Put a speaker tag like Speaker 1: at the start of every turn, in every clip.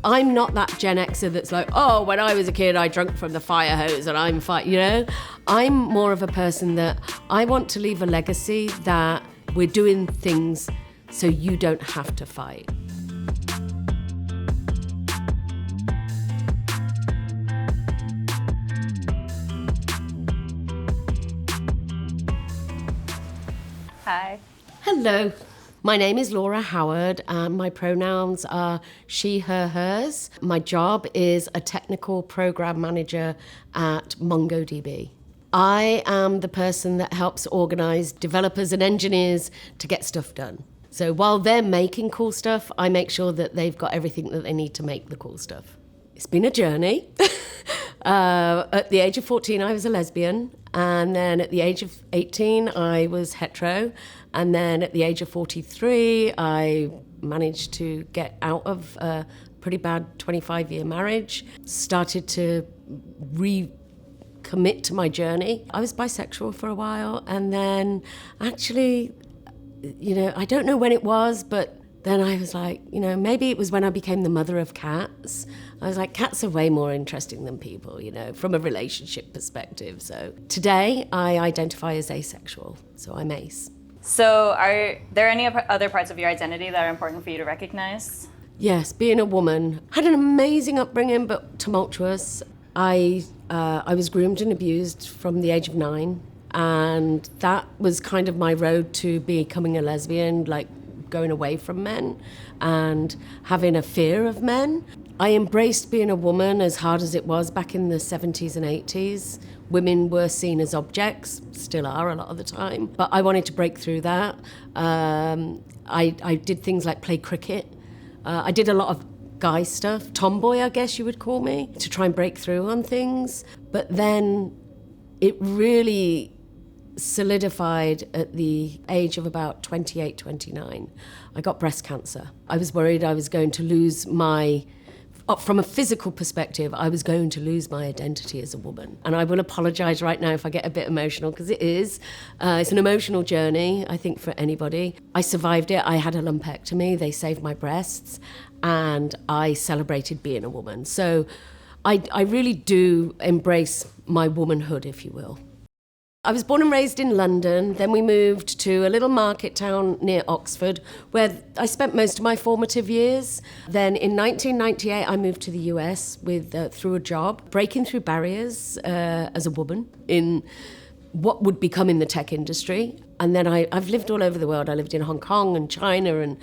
Speaker 1: I'm not that Gen Xer that's like, oh, when I was a kid, I drank from the fire hose and I'm fine, you know? I'm more of a person that I want to leave a legacy that we're doing things so you don't have to fight.
Speaker 2: Hi.
Speaker 1: Hello. My name is Laura Howard, and my pronouns are she, her, hers. My job is a technical program manager at MongoDB. I am the person that helps organize developers and engineers to get stuff done. So while they're making cool stuff, I make sure that they've got everything that they need to make the cool stuff. It's been a journey. At the age of 14, I was a lesbian. And then at the age of 18, I was hetero. And then at the age of 43, I managed to get out of a pretty bad 25-year marriage, started to recommit to my journey. I was bisexual for a while. And then actually, I don't know when it was, but then I was like, maybe it was when I became the mother of cats. I was like, cats are way more interesting than people, from a relationship perspective. So today I identify as asexual, so I'm ace.
Speaker 2: So are there any other parts of your identity that are important for you to recognize?
Speaker 1: Yes, being a woman. I had an amazing upbringing, but tumultuous. I was groomed and abused from the age of 9. And that was kind of my road to becoming a lesbian, like going away from men and having a fear of men. I embraced being a woman as hard as it was back in the 70s and 80s. Women were seen as objects, still are a lot of the time. But I wanted to break through that. I did things like play cricket. I did a lot of guy stuff, tomboy, I guess you would call me, to try and break through on things. But then it really solidified at the age of about 28, 29. I got breast cancer. I was worried I was going to lose from a physical perspective, I was going to lose my identity as a woman. And I will apologize right now if I get a bit emotional, because it is. It's an emotional journey, I think, for anybody. I survived it. I had a lumpectomy. They saved my breasts. And I celebrated being a woman. So I really do embrace my womanhood, if you will. I was born and raised in London. Then we moved to a little market town near Oxford, where I spent most of my formative years. Then in 1998, I moved to the US through a job, breaking through barriers as a woman in what would become in the tech industry. And then I've lived all over the world. I lived in Hong Kong and China and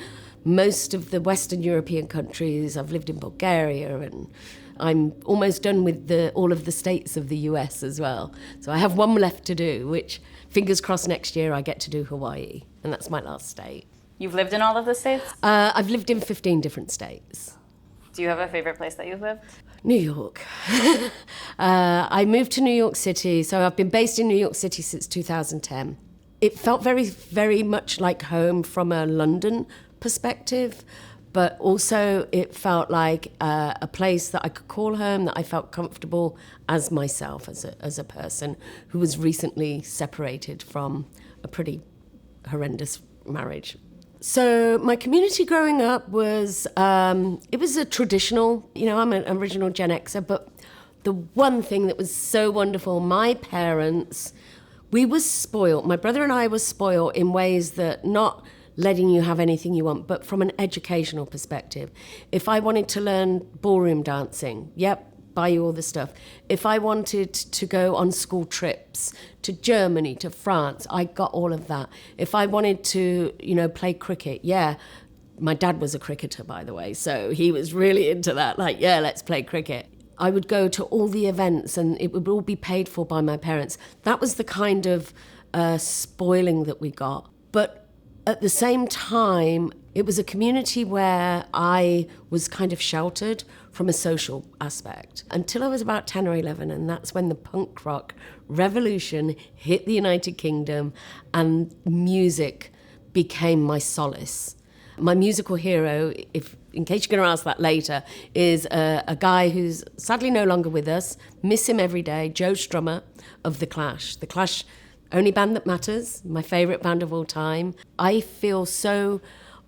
Speaker 1: most of the Western European countries. I've lived in Bulgaria, and I'm almost done with all of the states of the US as well. So I have one left to do, which, fingers crossed, next year I get to do Hawaii, and that's my last state.
Speaker 2: You've lived in all of the states?
Speaker 1: I've lived in 15 different states.
Speaker 2: Do you have a favorite place that you've lived?
Speaker 1: New York. I moved to New York City, so I've been based in New York City since 2010. It felt very, very much like home from a London perspective, but also it felt like a place that I could call home, that I felt comfortable as myself, as a person who was recently separated from a pretty horrendous marriage. So my community growing up was, it was a traditional, I'm an original Gen Xer, but the one thing that was so wonderful, my parents, we were spoiled. My brother and I were spoiled in ways that not letting you have anything you want, but from an educational perspective. If I wanted to learn ballroom dancing, buy you all the stuff. If I wanted to go on school trips to Germany, to France, I got all of that. If I wanted to, play cricket, my dad was a cricketer, by the way, so he was really into that, let's play cricket. I would go to all the events and it would all be paid for by my parents. That was the kind of spoiling that we got. But at the same time, it was a community where I was kind of sheltered from a social aspect until I was about 10 or 11, and that's when the punk rock revolution hit the United Kingdom and music became my solace. My musical hero, in case you're going to ask that later, is a guy who's sadly no longer with us, miss him every day, Joe Strummer of The Clash. The Clash, only band that matters, my favourite band of all time. I feel so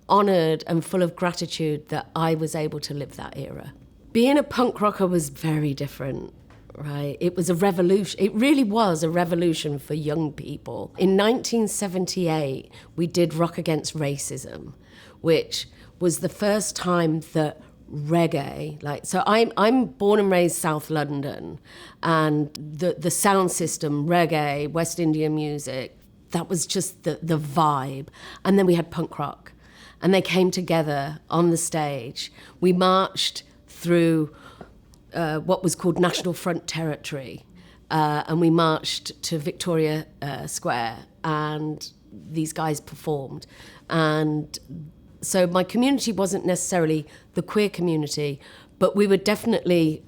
Speaker 1: honoured and full of gratitude that I was able to live that era. being a punk rocker was very different. Right, it was a revolution. It really was a revolution for young people. In 1978, we did Rock Against Racism, which was the first time that reggae, so I'm born and raised South London, and the sound system, reggae, West Indian music, that was just the vibe. And then we had punk rock, and they came together on the stage. We marched through what was called National Front territory, and we marched to Victoria Square, and these guys performed. And so my community wasn't necessarily the queer community, but we were definitely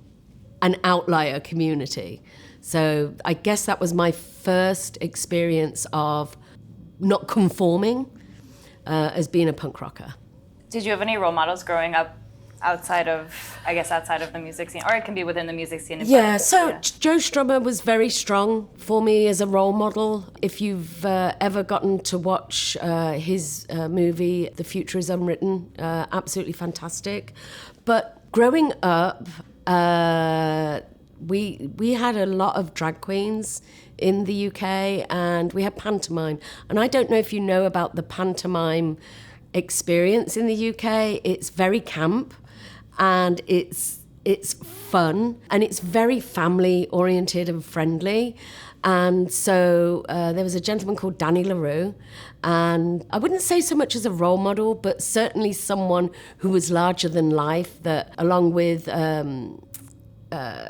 Speaker 1: an outlier community. So I guess that was my first experience of not conforming as being a punk rocker.
Speaker 2: Did you have any role models growing up outside of the music scene, or it can be within the music scene?
Speaker 1: Joe Strummer was very strong for me as a role model. If you've ever gotten to watch his movie, The Future is Unwritten, absolutely fantastic. But growing up, we had a lot of drag queens in the UK, and we had pantomime. And I don't know if you know about the pantomime experience in the UK. It's very camp, and it's fun, and it's very family oriented and friendly. And so there was a gentleman called Danny LaRue, and I wouldn't say so much as a role model, but certainly someone who was larger than life, that along with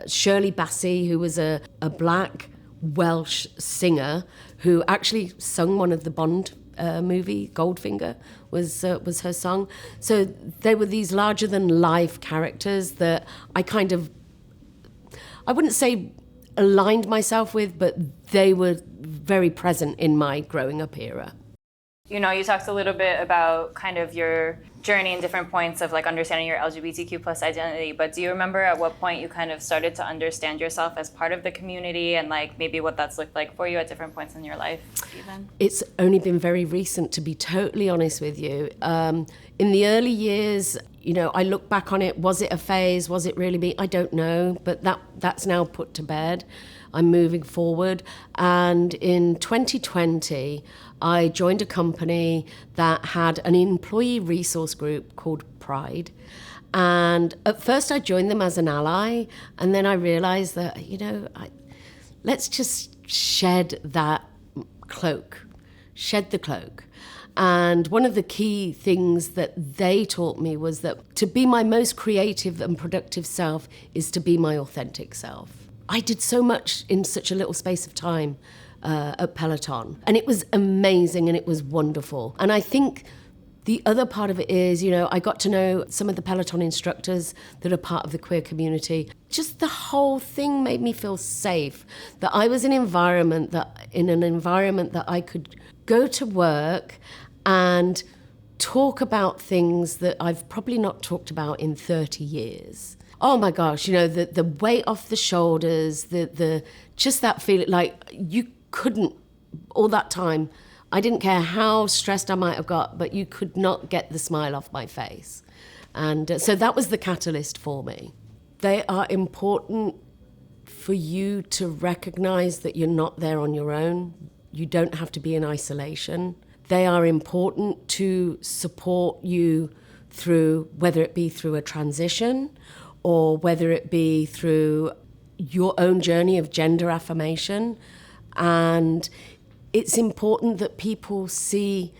Speaker 1: Shirley Bassey, who was a black Welsh singer who actually sung one of the Bond movie, Goldfinger was her song. So they were these larger than life characters that I wouldn't say aligned myself with, but they were very present in my growing up era.
Speaker 2: You talked a little bit about kind of your journey and different points of understanding your LGBTQ plus identity, but do you remember at what point you kind of started to understand yourself as part of the community, and maybe what that's looked like for you at different points in your life even?
Speaker 1: It's only been very recent, to be totally honest with you. In the early years, I look back on it, was it a phase? Was it really me? I don't know, but that's now put to bed. I'm moving forward. And in 2020, I joined a company that had an employee resource group called Pride. And at first I joined them as an ally, and then I realized that, let's just shed the cloak. And one of the key things that they taught me was that to be my most creative and productive self is to be my authentic self. I did so much in such a little space of time at Peloton, and it was amazing and it was wonderful. And I think the other part of it is, I got to know some of the Peloton instructors that are part of the queer community. Just the whole thing made me feel safe, that I was in an environment that I could go to work and talk about things that I've probably not talked about in 30 years. Oh my gosh, the weight off the shoulders, the just that feeling, you couldn't, all that time, I didn't care how stressed I might have got, but you could not get the smile off my face. And so that was the catalyst for me. They are important for you to recognize that you're not there on your own. You don't have to be in isolation. They are important to support you through, whether it be through a transition or whether it be through your own journey of gender affirmation. And it's important that people see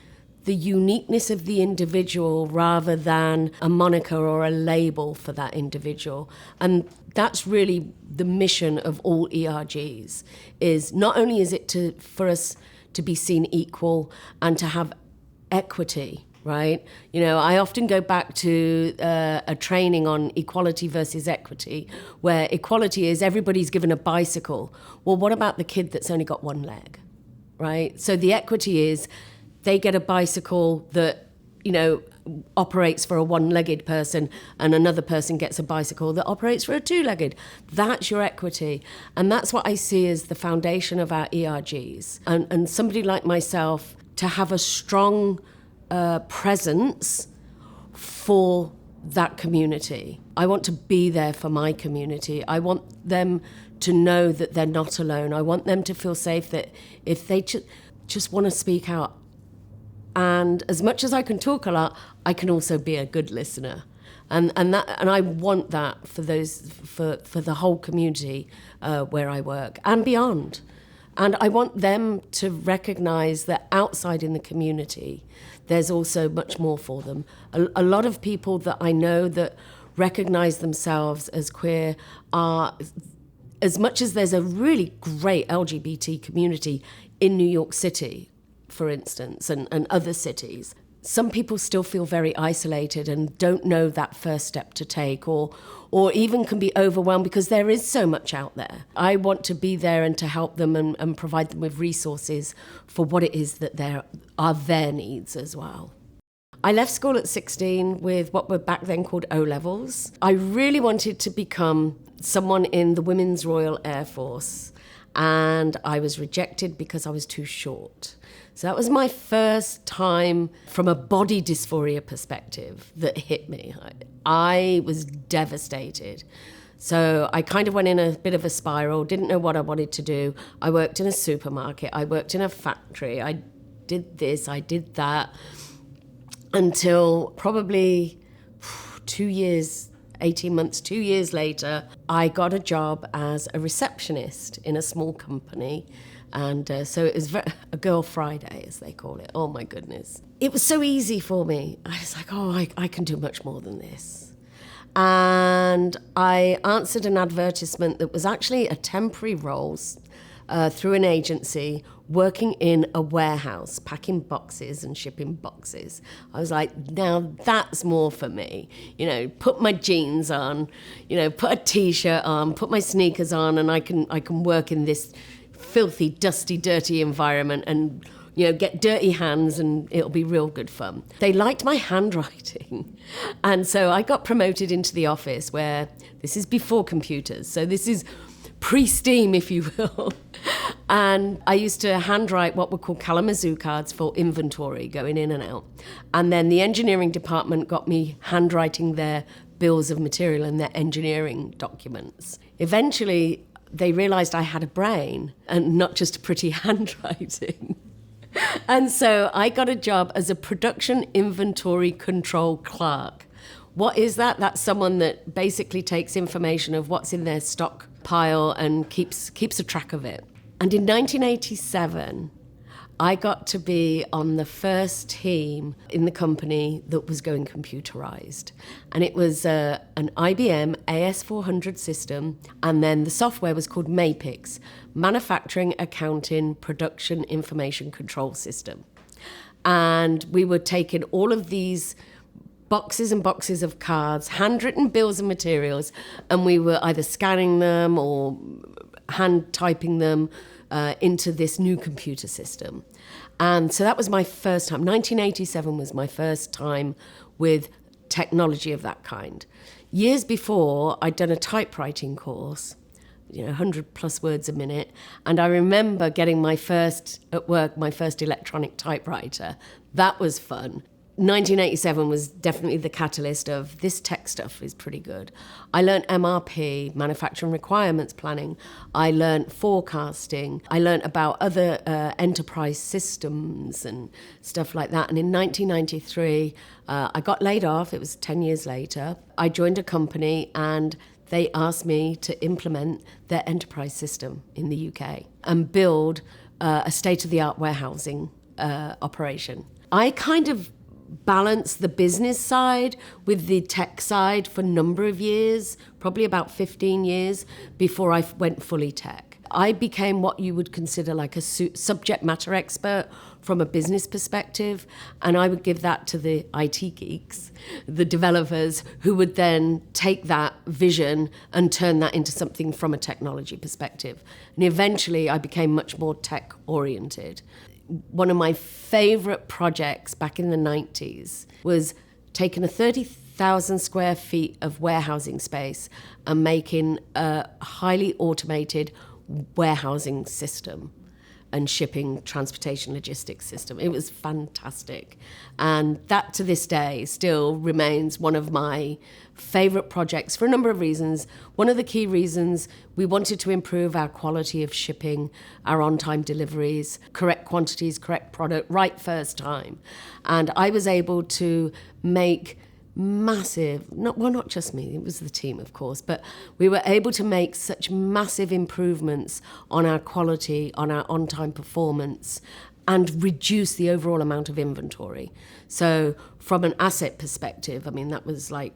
Speaker 1: the uniqueness of the individual rather than a moniker or a label for that individual. And that's really the mission of all ERGs, is not only is it for us to be seen equal and to have equity, right? I often go back to a training on equality versus equity, where equality is everybody's given a bicycle. Well, what about the kid that's only got one leg, right? So the equity is they get a bicycle that, operates for a one-legged person, and another person gets a bicycle that operates for a two-legged. That's your equity. And that's what I see as the foundation of our ERGs. And somebody like myself, to have a strong presence for that community. I want to be there for my community. I want them to know that they're not alone. I want them to feel safe, that if they just want to speak out, and as much as I can talk a lot, I can also be a good listener. And I want that for the whole community where I work and beyond. And I want them to recognize that outside in the community, there's also much more for them. A lot of people that I know that recognize themselves as queer are, as much as there's a really great LGBT community in New York City, for instance, and other cities, some people still feel very isolated and don't know that first step to take, or even can be overwhelmed because there is so much out there. I want to be there and to help them and provide them with resources for what it is that are their needs as well. I left school at 16 with what were back then called O-levels. I really wanted to become someone in the Women's Royal Air Force, and I was rejected because I was too short. So that was my first time from a body dysphoria perspective that hit me. I was devastated. So I kind of went in a bit of a spiral, didn't know what I wanted to do. I worked in a supermarket, I worked in a factory, I did this, I did that, until probably 2 years, 18 months, 2 years later, I got a job as a receptionist in a small company. And so it was a Girl Friday, as they call it. Oh, my goodness. It was so easy for me. I was like, I can do much more than this. And I answered an advertisement that was actually a temporary role through an agency working in a warehouse, packing boxes and shipping boxes. I was like, now that's more for me. Put my jeans on, put a T-shirt on, put my sneakers on, and I can work in this filthy, dusty, dirty environment and get dirty hands, and it'll be real good fun. They liked my handwriting, and so I got promoted into the office, where this is before computers, so this is pre-Steam, if you will. And I used to handwrite what were called Kalamazoo cards for inventory going in and out, and then the engineering department got me handwriting their bills of material and their engineering documents. Eventually they realized I had a brain and not just a pretty handwriting. And so I got a job as a production inventory control clerk. What is that? That's someone that basically takes information of what's in their stockpile and keeps a track of it. And in 1987, I got to be on the first team in the company that was going computerized. And it was an IBM AS400 system, and then the software was called MAPIX, Manufacturing Accounting Production Information Control System. And we were taking all of these boxes and boxes of cards, handwritten bills of materials, and we were either scanning them or hand typing them into this new computer system. And so that was my first time. 1987 was my first time with technology of that kind. Years before, I'd done a typewriting course, 100 plus words a minute. And I remember getting my first electronic typewriter. That was fun. 1987 was definitely the catalyst of this tech stuff is pretty good. I learned MRP, manufacturing requirements planning. I learned forecasting. I learned about other enterprise systems and stuff like that. And in 1993, I got laid off. It was 10 years later. I joined a company and they asked me to implement their enterprise system in the UK and build a state-of-the-art warehousing operation. I kind of balanced the business side with the tech side for a number of years, probably about 15 years before I went fully tech. I became what you would consider like a subject matter expert from a business perspective, and I would give that to the IT geeks, the developers, who would then take that vision and turn that into something from a technology perspective. And eventually I became much more tech oriented. One of my favorite projects back in the 90s was taking a 30,000 square feet of warehousing space and making a highly automated warehousing system. and shipping transportation logistics system. It was fantastic. And that to this day still remains one of my favorite projects for a number of reasons. One of the key reasons, we wanted to improve our quality of shipping, our on-time deliveries, correct quantities, correct product, right first time. And I was able to make massive, not just me, it was the team, of course, but we were able to make such massive improvements on our quality, on our on-time performance, and reduce the overall amount of inventory. So from an asset perspective, I mean, that was like,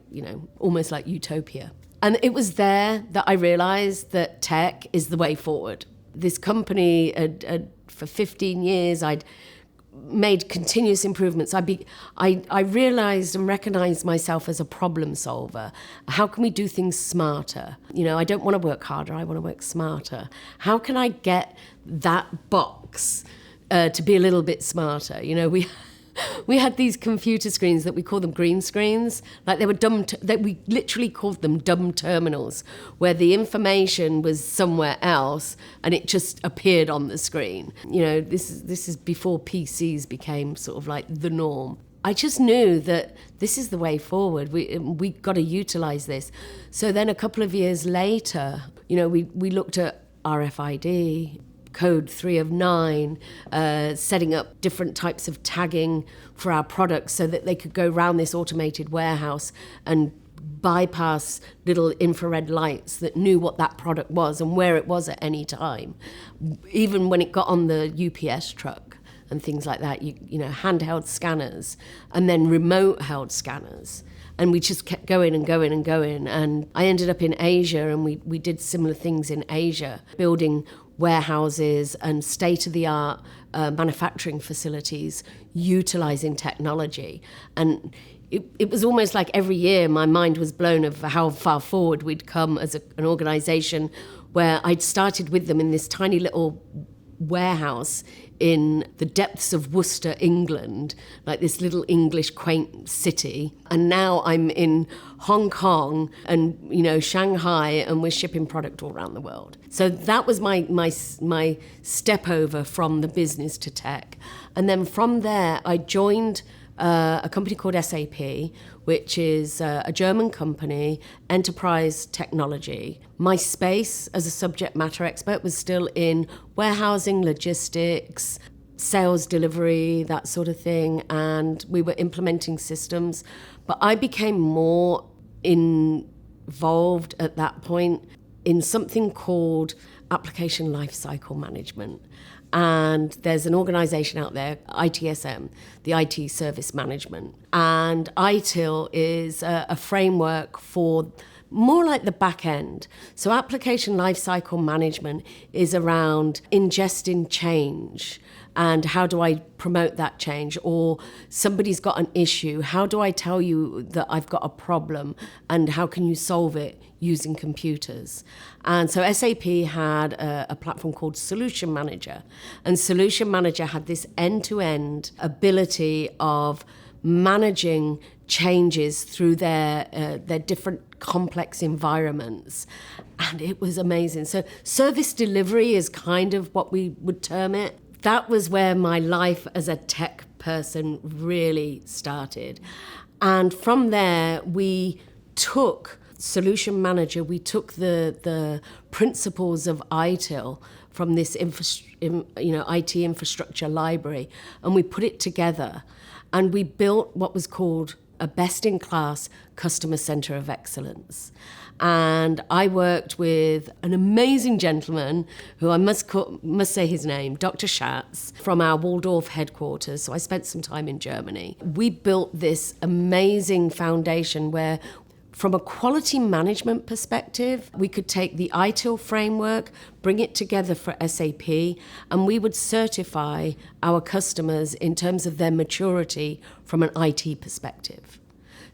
Speaker 1: almost like utopia. And it was there that I realized that tech is the way forward. This company, for 15 years, I'd made continuous improvements. I realized and recognized myself as a problem solver. How can we do things smarter? I don't want to work harder, I want to work smarter. How can I get that box to be a little bit smarter? We had these computer screens that we call them green screens, like they were that we literally called them dumb terminals, where the information was somewhere else and it just appeared on the screen. This is before PCs became sort of like the norm. I just knew that this is the way forward. We got to utilize this. So then a couple of years later, we looked at RFID, Code 3 of 9, setting up different types of tagging for our products so that they could go around this automated warehouse and bypass little infrared lights that knew what that product was and where it was at any time. Even when it got on the UPS truck and things like that, handheld scanners and then remote held scanners. And we just kept going and going and going. And I ended up in Asia, and we did similar things in Asia, building warehouses and state-of-the-art manufacturing facilities, utilizing technology. And it was almost like every year my mind was blown of how far forward we'd come as an organization, where I'd started with them in this tiny little warehouse in the depths of Worcester, England, like this little English quaint city. And now I'm in Hong Kong and, Shanghai, and we're shipping product all around the world. So that was my step over from the business to tech. And then from there, I joined a company called SAP, which is a German company, enterprise technology. My space as a subject matter expert was still in warehousing, logistics, sales delivery, that sort of thing, and we were implementing systems. But I became more involved at that point in something called application lifecycle management. And there's an organization out there, ITSM, the IT Service Management. And ITIL is a framework for more like the back end. So application lifecycle management is around ingesting change. And how do I promote that change? Or somebody's got an issue. How do I tell you that I've got a problem? And how can you solve it using computers? And so SAP had a platform called Solution Manager. And Solution Manager had this end-to-end ability of managing changes through their different complex environments. And it was amazing. So service delivery is kind of what we would term it. That was where my life as a tech person really started. And from there, we took Solution Manager, we took the principles of ITIL from this IT infrastructure library, and we put it together. And we built what was called a best-in-class customer center of excellence. And I worked with an amazing gentleman who I must say his name, Dr. Schatz, from our Waldorf headquarters. So I spent some time in Germany. We built this amazing foundation where, from a quality management perspective, we could take the ITIL framework, bring it together for SAP, and we would certify our customers in terms of their maturity from an IT perspective.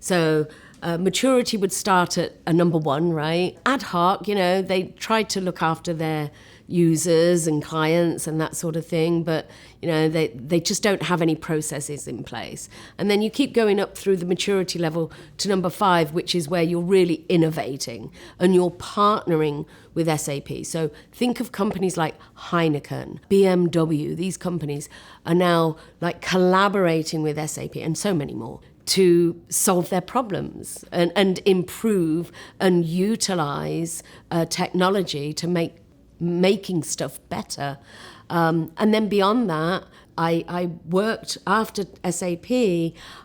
Speaker 1: So maturity would start at a number 1, right? Ad hoc, they tried to look after their users and clients and that sort of thing, but they just don't have any processes in place. And then you keep going up through the maturity level to number 5, which is where you're really innovating and you're partnering with SAP. So think of companies like Heineken, BMW. These companies are now like collaborating with SAP and so many more to solve their problems and improve and utilize technology to making stuff better. And then beyond that, I worked, after SAP,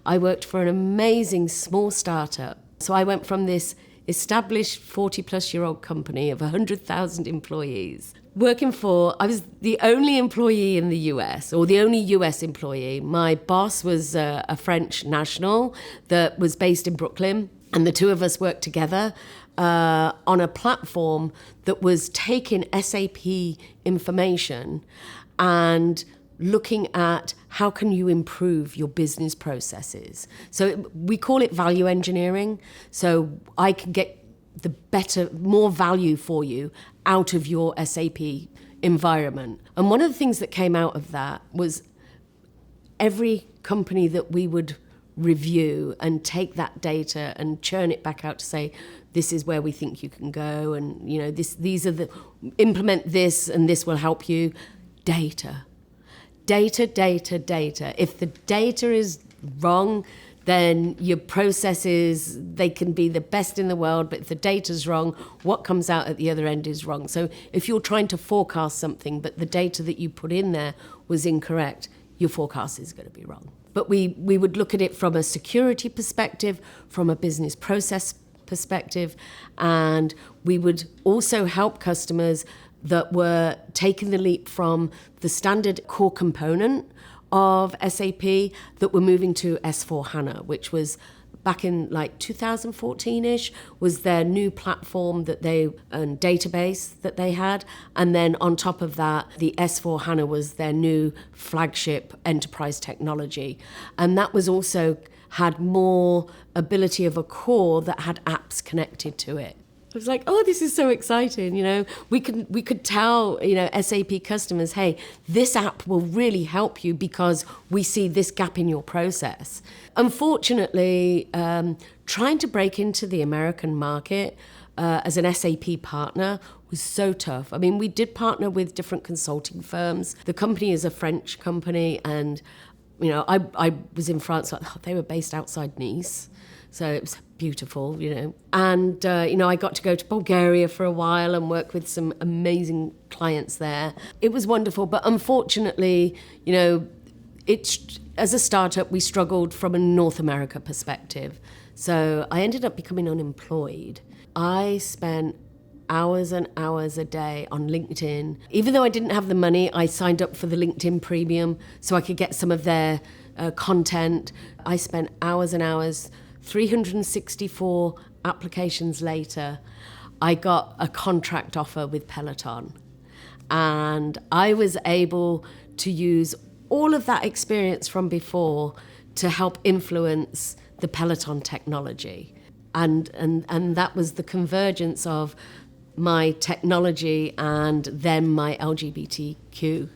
Speaker 1: I worked for an amazing small startup. So I went from this established 40-plus-year-old company of 100,000 employees, I was the only employee in the US, or the only US employee. My boss was a French national that was based in Brooklyn, and the two of us worked together on a platform that was taking SAP information and looking at how can you improve your business processes. So we call it value engineering. So I can get more value for you out of your SAP environment. And one of the things that came out of that was every company that we would review and take that data and churn it back out to say, this is where we think you can go, and these are implement this and this will help you. Data. If the data is wrong, then your processes, they can be the best in the world, but if the data's wrong, what comes out at the other end is wrong. So if you're trying to forecast something, but the data that you put in there was incorrect, your forecast is going to be wrong. But we would look at it from a security perspective, from a business process perspective, and we would also help customers that were taking the leap from the standard core component of SAP that were moving to S4HANA, which was back in like 2014-ish, was their new platform and database that they had. And then on top of that, the S4HANA was their new flagship enterprise technology. And that was also had more ability of a core that had apps connected to it. I was like, oh, this is so exciting. We could tell, SAP customers, hey, this app will really help you because we see this gap in your process. Unfortunately, trying to break into the American market as an SAP partner was so tough. I mean, we did partner with different consulting firms. The company is a French company, and I was in France. They were based outside Nice. So it was beautiful, And, I got to go to Bulgaria for a while and work with some amazing clients there. It was wonderful. But unfortunately, as a startup, we struggled from a North America perspective. So I ended up becoming unemployed. I spent hours and hours a day on LinkedIn. Even though I didn't have the money, I signed up for the LinkedIn Premium so I could get some of their content. I spent hours and hours. 364 applications later, I got a contract offer with Peloton. And I was able to use all of that experience from before to help influence the Peloton technology. And that was the convergence of my technology and then my LGBTQ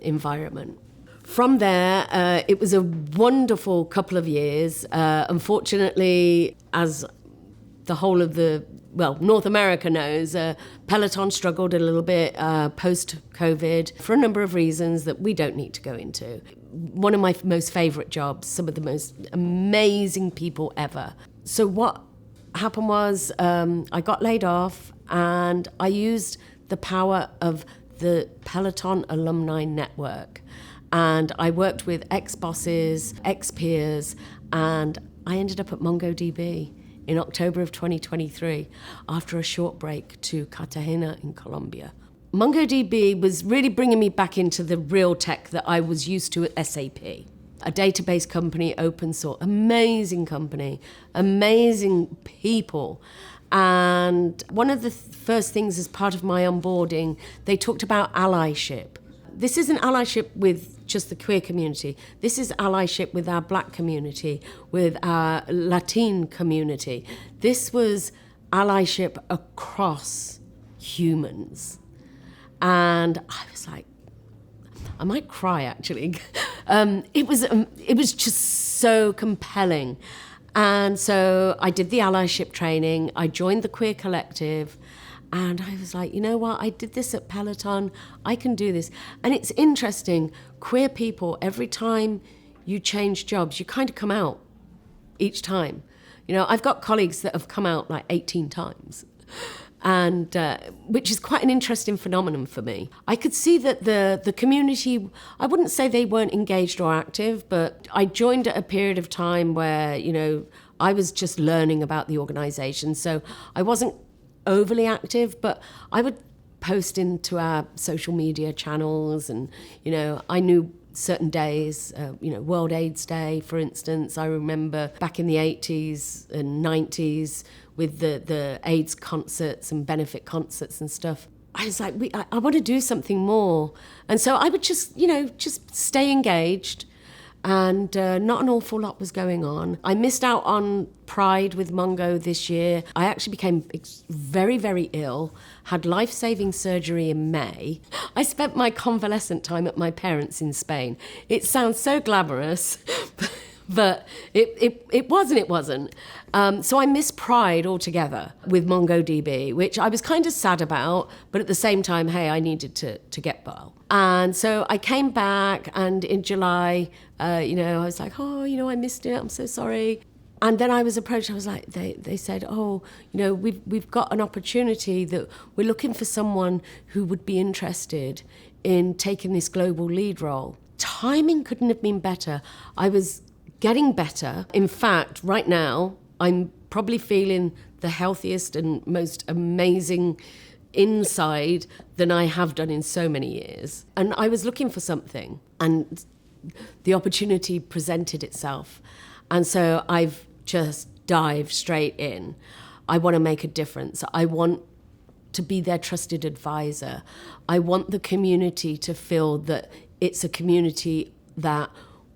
Speaker 1: environment. From there, it was a wonderful couple of years. Unfortunately, as the whole of North America knows, Peloton struggled a little bit post-COVID for a number of reasons that we don't need to go into. One of my most favorite jobs, some of the most amazing people ever. So what happened was I got laid off, and I used the power of the Peloton alumni network. And I worked with ex-bosses, ex-peers, and I ended up at MongoDB in October of 2023 after a short break to Cartagena in Colombia. MongoDB was really bringing me back into the real tech that I was used to at SAP. A database company, open source, amazing company, amazing people. And one of the first things as part of my onboarding, they talked about allyship. This isn't allyship with just the queer community. This is allyship with our Black community, with our Latin community. This was allyship across humans. And I was like, I might cry actually. It was just so compelling. And so I did the allyship training, I joined the Queer Collective, and I was like, you know what, I did this at Peloton, I can do this. And it's interesting, queer people, every time you change jobs, you kind of come out each time. You know, I've got colleagues that have come out like 18 times. And which is quite an interesting phenomenon for me. I could see that the community, I wouldn't say they weren't engaged or active, but I joined at a period of time where, you know, I was just learning about the organisation. So I wasn't overly active, but I would post into our social media channels, and, you know, I knew certain days, you know, World AIDS Day, for instance. I remember back in the 80s and 90s, with the AIDS concerts and benefit concerts and stuff. I was like, I want to do something more. And so I would just, you know, just stay engaged, and not an awful lot was going on. I missed out on Pride with Mongo this year. I actually became very, very ill, had life-saving surgery in May. I spent my convalescent time at my parents' in Spain. It sounds so glamorous, but it wasn't. So I missed Pride altogether with MongoDB, which I was kind of sad about, but at the same time, hey, I needed to get well. And so I came back, and in July, you know, I was like, oh, you know, I missed it, I'm so sorry. And then I was approached, I was like, they said, oh, you know, we've got an opportunity that we're looking for someone who would be interested in taking this global lead role. Timing couldn't have been better. I was getting better. In fact, right now, I'm probably feeling the healthiest and most amazing inside than I have done in so many years. And I was looking for something, and the opportunity presented itself. And so I've just dived straight in. I want to make a difference. I want to be their trusted advisor. I want the community to feel that it's a community that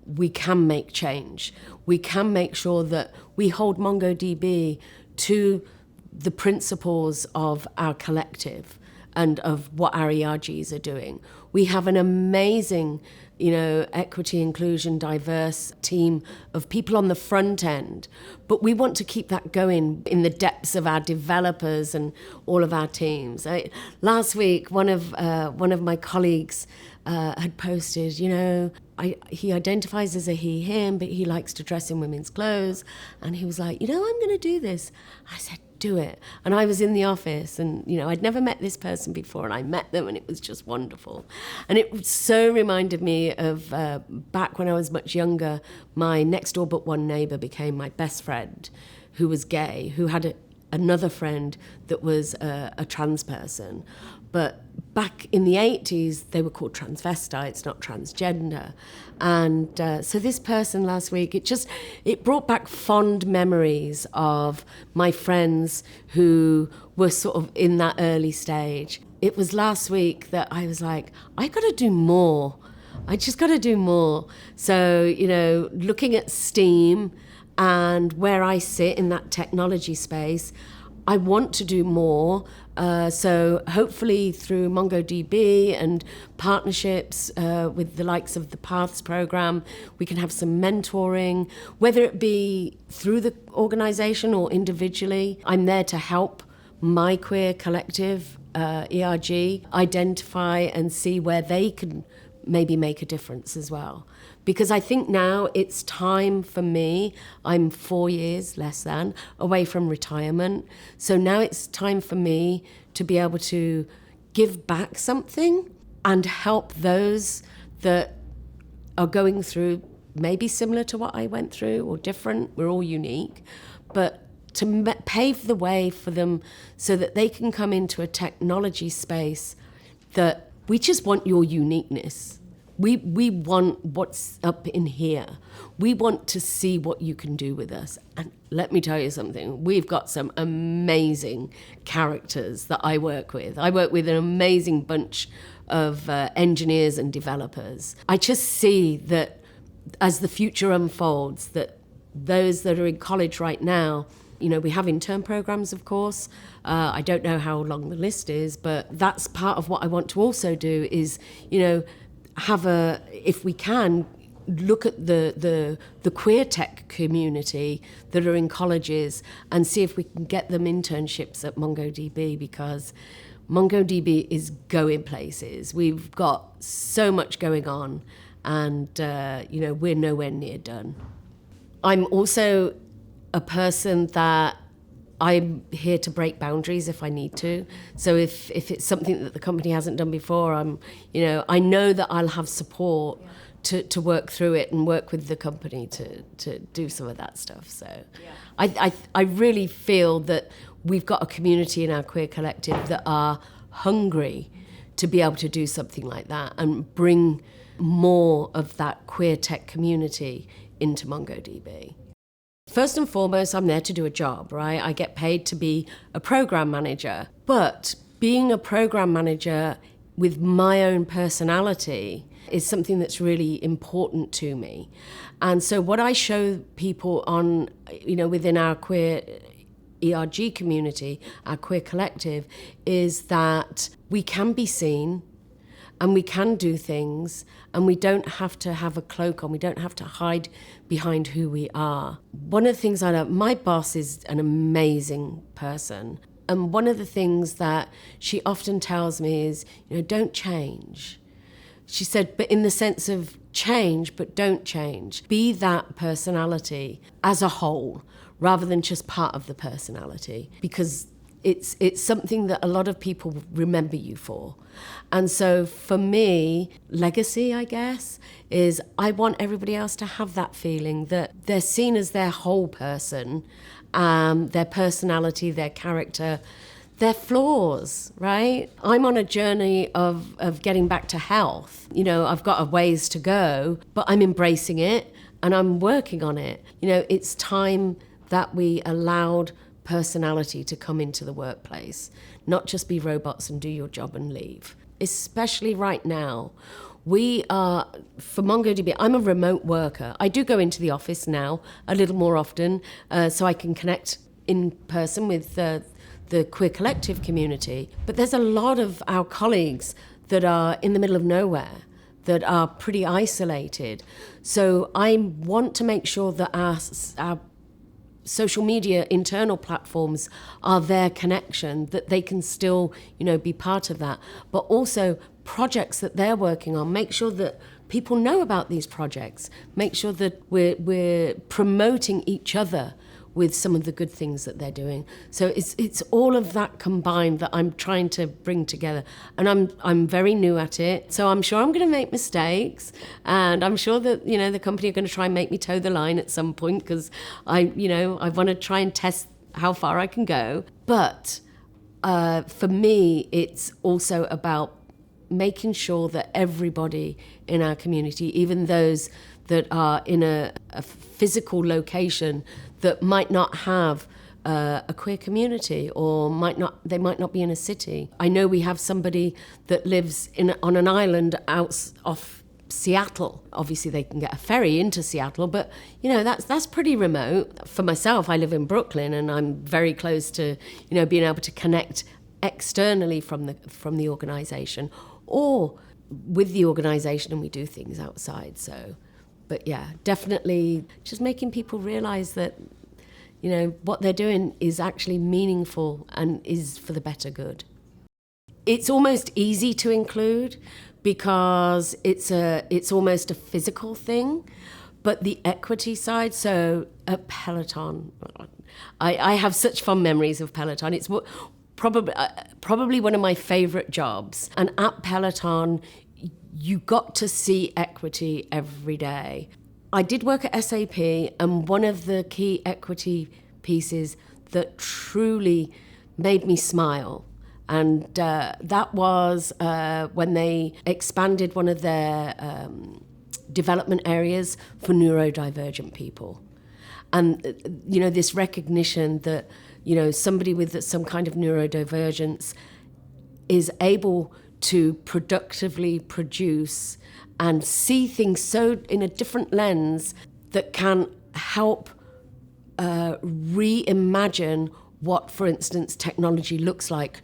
Speaker 1: we can make change. We can make sure that we hold MongoDB to the principles of our collective and of what our ERGs are doing. We have an amazing, you know, equity, inclusion, diverse team of people on the front end, but we want to keep that going in the depths of our developers and all of our teams. Last week, one of my colleagues had posted, you know, he identifies as a he, him, but he likes to dress in women's clothes. And he was like, you know, I'm going to do this. I said, do it. And I was in the office, and, you know, I'd never met this person before, and I met them, and it was just wonderful. And it so reminded me of back when I was much younger, my next door but one neighbour became my best friend, who was gay, who had another friend that was a trans person. But back in the 80s, they were called transvestites, not transgender. And so this person last week, it brought back fond memories of my friends who were sort of in that early stage. It was last week that I was like, I got to do more. I just got to do more. So, you know, looking at STEAM and where I sit in that technology space, I want to do more. So hopefully through MongoDB and partnerships with the likes of the Paths program, we can have some mentoring, whether it be through the organization or individually. I'm there to help my queer collective, ERG, identify and see where they can maybe make a difference as well. Because I think now it's time for me, I'm 4 years, less than, away from retirement. So now it's time for me to be able to give back something and help those that are going through maybe similar to what I went through or different. We're all unique. But to pave the way for them so that they can come into a technology space that we just want your uniqueness. We want what's up in here. We want to see what you can do with us. And let me tell you something, we've got some amazing characters that I work with. I work with an amazing bunch of engineers and developers. I just see that as the future unfolds, that those that are in college right now, we have intern programs, of course. I don't know how long the list is, but that's part of what I want to also do is, if we can, look at the queer tech community that are in colleges and see if we can get them internships at MongoDB, because MongoDB is going places. We've got so much going on, and we're nowhere near done. I'm also a person that I'm here to break boundaries if I need to. So if it's something that the company hasn't done before, I know that I'll have support to work through it and work with the company to do some of that stuff. So I really feel that we've got a community in our queer collective that are hungry to be able to do something like that and bring more of that queer tech community into MongoDB. First and foremost, I'm there to do a job, right? I get paid to be a program manager. But being a program manager with my own personality is something that's really important to me. And so what I show people on, within our queer ERG community, our queer collective, is that we can be seen and we can do things, and we don't have to have a cloak on. We don't have to hide behind who we are. One of the things I know, my boss is an amazing person. And one of the things that she often tells me is, don't change. She said, but in the sense of change, but don't change. Be that personality as a whole, rather than just part of the personality, because it's something that a lot of people remember you for. And so for me, legacy, I guess, is I want everybody else to have that feeling that they're seen as their whole person, their personality, their character, their flaws, right? I'm on a journey of getting back to health. I've got a ways to go, but I'm embracing it and I'm working on it. It's time that we allowed personality to come into the workplace, not just be robots and do your job and leave. Especially right now, we are, for MongoDB, I'm a remote worker. I do go into the office now a little more often so I can connect in person with the queer collective community. But there's a lot of our colleagues that are in the middle of nowhere, that are pretty isolated. So I want to make sure that our social media internal platforms are their connection, that they can still, be part of that. But also projects that they're working on, make sure that people know about these projects, make sure that we're promoting each other with some of the good things that they're doing. So it's all of that combined that I'm trying to bring together. And I'm very new at it, so I'm sure I'm going to make mistakes, and I'm sure that the company are going to try and make me toe the line at some point, because I want to try and test how far I can go. But for me, it's also about making sure that everybody in our community, even those that are in a physical location that might not have a queer community, or they might not be in a city. I know we have somebody that lives on an island off Seattle. Obviously they can get a ferry into Seattle, but that's pretty remote. For myself, I live in Brooklyn, and I'm very close to being able to connect externally from the organization or with the organization, and we do things outside. So but yeah, definitely just making people realize that, what they're doing is actually meaningful and is for the better good. It's almost easy to include because it's almost a physical thing, but the equity side, so at Peloton, I have such fond memories of Peloton. It's probably one of my favorite jobs. And at Peloton, you got to see equity every day. I did work at SAP, and one of the key equity pieces that truly made me smile, and that was when they expanded one of their development areas for neurodivergent people. And, this recognition that, somebody with some kind of neurodivergence is able to productively produce and see things so in a different lens that can help reimagine what, for instance, technology looks like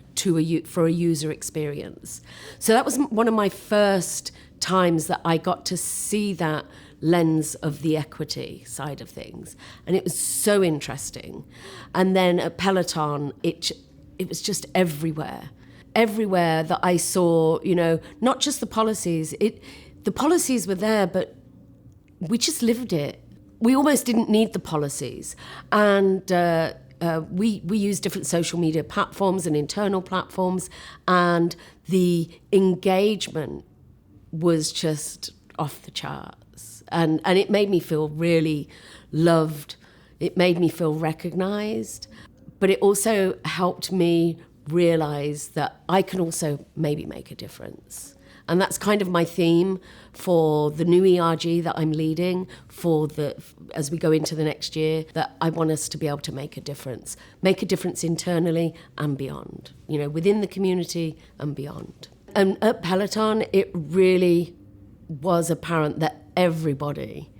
Speaker 1: for a user experience. So that was one of my first times that I got to see that lens of the equity side of things. And it was so interesting. And then at Peloton, it was just everywhere. Everywhere that I saw, not just the policies. The policies were there, but we just lived it. We almost didn't need the policies. And we use different social media platforms and internal platforms, and the engagement was just off the charts. And it made me feel really loved. It made me feel recognized. But it also helped me realize that I can also maybe make a difference. And that's kind of my theme for the new ERG that I'm leading as we go into the next year, that I want us to be able to make a difference internally and beyond, within the community and beyond. And at Peloton, it really was apparent that everybody,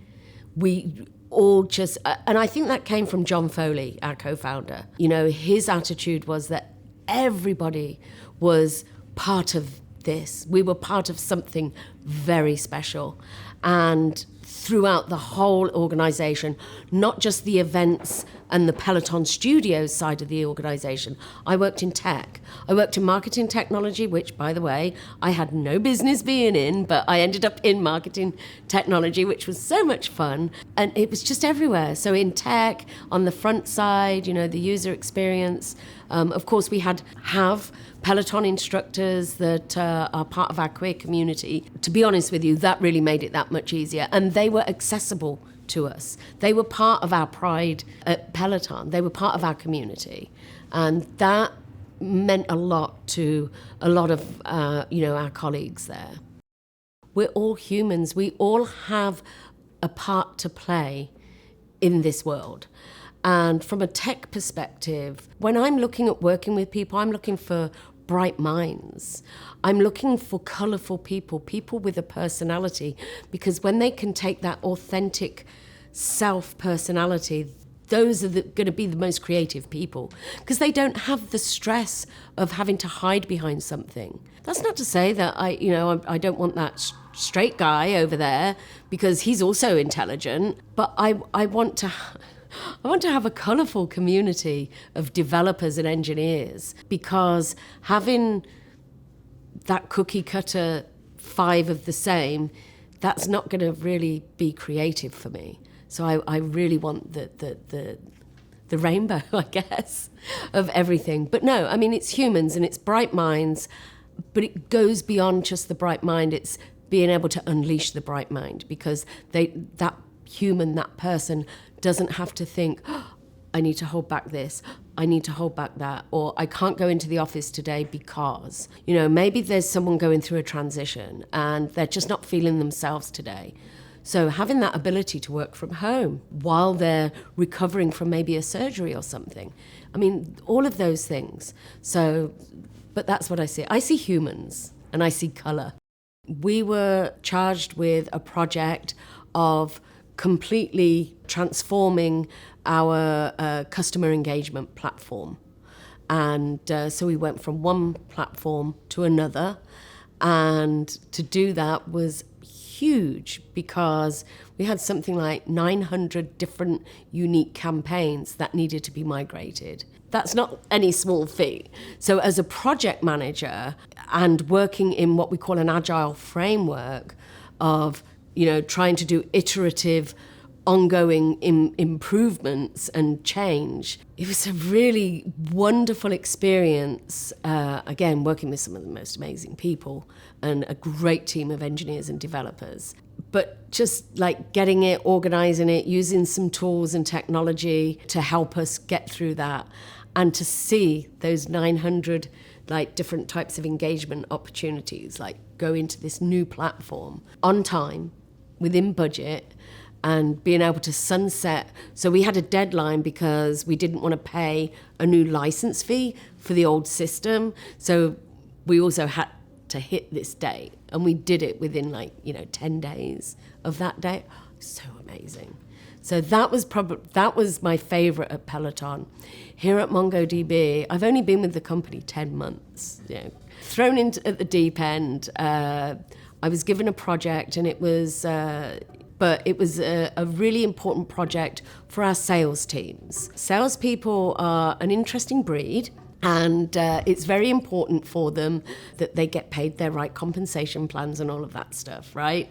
Speaker 1: we all just, and I think that came from John Foley, our co-founder. His attitude was that everybody was part of this. We were part of something very special. And throughout the whole organization, not just the events and the Peloton Studios side of the organization. I worked in tech. I worked in marketing technology, which, by the way, I had no business being in, but I ended up in marketing technology, which was so much fun. And it was just everywhere. So in tech, on the front side, the user experience. Of course, we have Peloton instructors that are part of our queer community. To be honest with you, that really made it that much easier. And they were accessible to us. They were part of our pride at Peloton. They were part of our community. And that meant a lot to a lot of, our colleagues there. We're all humans. We all have a part to play in this world. And from a tech perspective, when I'm looking at working with people, I'm looking for bright minds. I'm looking for colorful people with a personality, because when they can take that authentic self-personality, those are going to be the most creative people, because they don't have the stress of having to hide behind something. That's not to say that I don't want that straight guy over there, because he's also intelligent, but I want to have a colourful community of developers and engineers, because having that cookie cutter 5 of the same, that's not going to really be creative for me. So I really want the rainbow, I guess, of everything. But no, I mean, it's humans and it's bright minds, but it goes beyond just the bright mind. It's being able to unleash the bright mind, because that person doesn't have to think, oh, I need to hold back this, I need to hold back that, or I can't go into the office today because, maybe there's someone going through a transition and they're just not feeling themselves today. So having that ability to work from home while they're recovering from maybe a surgery or something. I mean, all of those things. So, but that's what I see. I see humans and I see color. We were charged with a project of completely transforming our customer engagement platform. And so we went from one platform to another. And to do that was huge, because we had something like 900 different unique campaigns that needed to be migrated. That's not any small feat. So as a project manager and working in what we call an agile framework of, trying to do iterative, ongoing improvements and change, it was a really wonderful experience. Again, working with some of the most amazing people and a great team of engineers and developers. But just like getting it, organizing it, using some tools and technology to help us get through that, and to see those 900 different types of engagement opportunities go into this new platform on time, within budget, and being able to sunset. So we had a deadline because we didn't want to pay a new license fee for the old system. So we also had to hit this date, and we did it within 10 days of that date. So amazing. So that was my favorite at Peloton. Here at MongoDB, I've only been with the company 10 months. Thrown into at the deep end. I was given a project, and it was a really important project for our sales teams. Salespeople are an interesting breed. And it's very important for them that they get paid their right compensation plans and all of that stuff, right?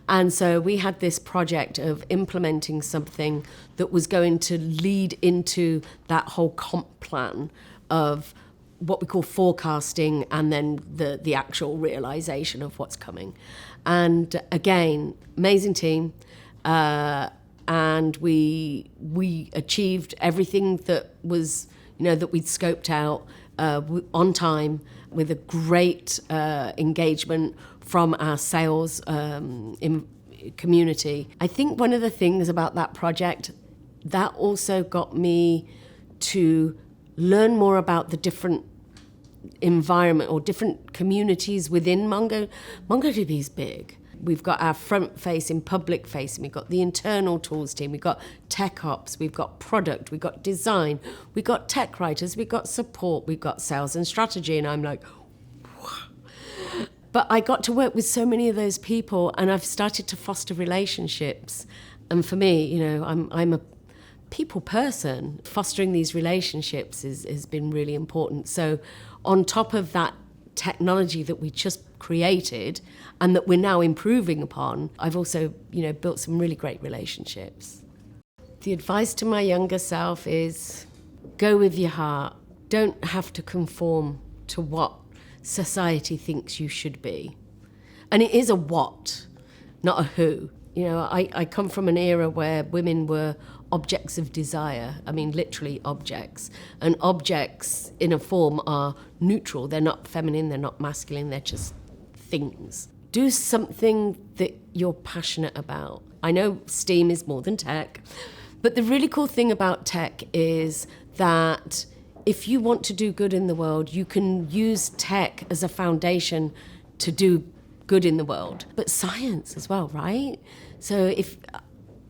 Speaker 1: And so we had this project of implementing something that was going to lead into that whole comp plan of what we call forecasting and then the actual realization of what's coming. And again, amazing team. And we achieved everything that was, that we'd scoped out on time with a great engagement from our sales community. I think one of the things about that project, that also got me to learn more about the different environment or different communities within MongoDB is big. We've got our front-facing, public-facing, we've got the internal tools team, we've got tech ops, we've got product, we've got design, we've got tech writers, we've got support, we've got sales and strategy, and I'm like, whoa. But I got to work with so many of those people, and I've started to foster relationships. And for me, I'm a people person. Fostering these relationships has been really important. So on top of that technology that we just created and that we're now improving upon, I've also, built some really great relationships. The advice to my younger self is go with your heart. Don't have to conform to what society thinks you should be. And it is a what, not a who. I come from an era where women were objects of desire. I mean, literally objects. And objects in a form are neutral. They're not feminine, they're not masculine, they're just things. Do something that you're passionate about. I know STEAM is more than tech, but the really cool thing about tech is that if you want to do good in the world, you can use tech as a foundation to do good in the world. But science as well, right? So if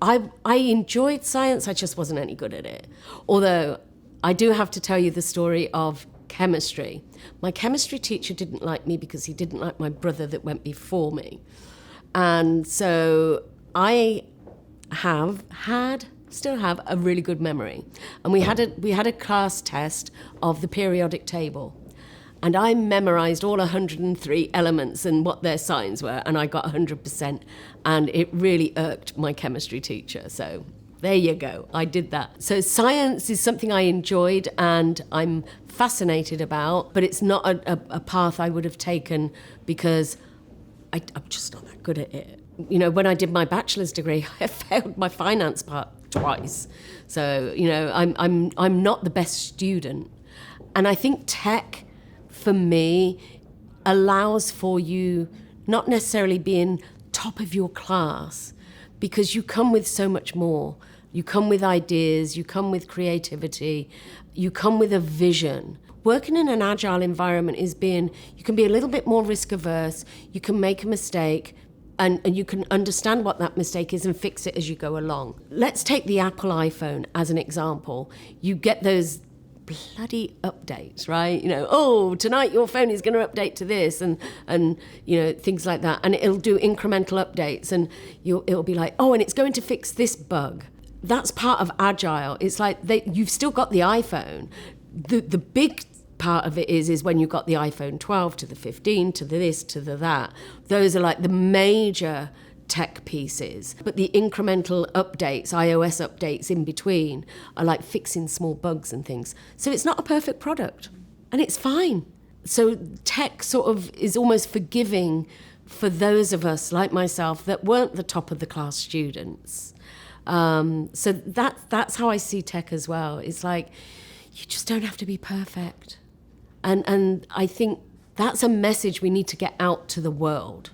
Speaker 1: I enjoyed science, I just wasn't any good at it. Although I do have to tell you the story of chemistry. My chemistry teacher didn't like me because he didn't like my brother that went before me. And so I still have a really good memory. And we had a class test of the periodic table. And I memorized all 103 elements and what their signs were, and I got 100%. And it really irked my chemistry teacher. So there you go, I did that. So science is something I enjoyed and I'm fascinated about, but it's not a path I would have taken because I'm just not that good at it. When I did my bachelor's degree, I failed my finance part twice. So, I'm not the best student. And I think tech, for me, allows for you not necessarily being top of your class, because you come with so much more. You come with ideas, you come with creativity, you come with a vision. Working in an agile environment you can be a little bit more risk averse, you can make a mistake, and you can understand what that mistake is and fix it as you go along. Let's take the Apple iPhone as an example. You get those bloody updates, right? Tonight your phone is going to update to this and things like that. And it'll do incremental updates and it'll be like, and it's going to fix this bug. That's part of agile. It's like you've still got the iPhone. The big part of it is when you got the iPhone 12 to the 15 to the this to the that. Those are like the major tech pieces, but the incremental updates, iOS updates in between, are like fixing small bugs and things. So it's not a perfect product, and it's fine. So tech sort of is almost forgiving for those of us like myself that weren't the top of the class students. So that's how I see tech as well. It's like you just don't have to be perfect, and I think that's a message we need to get out to the world.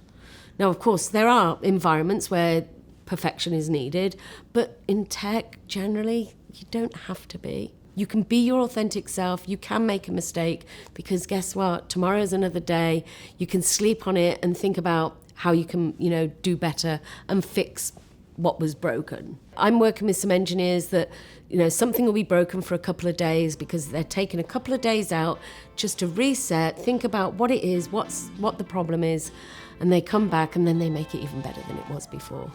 Speaker 1: Now, of course, there are environments where perfection is needed, but in tech, generally, you don't have to be. You can be your authentic self. You can make a mistake because guess what? Tomorrow's another day. You can sleep on it and think about how you can, do better and fix what was broken. I'm working with some engineers that, something will be broken for a couple of days because they're taking a couple of days out just to reset, think about what it is, what the problem is, and they come back and then they make it even better than it was before.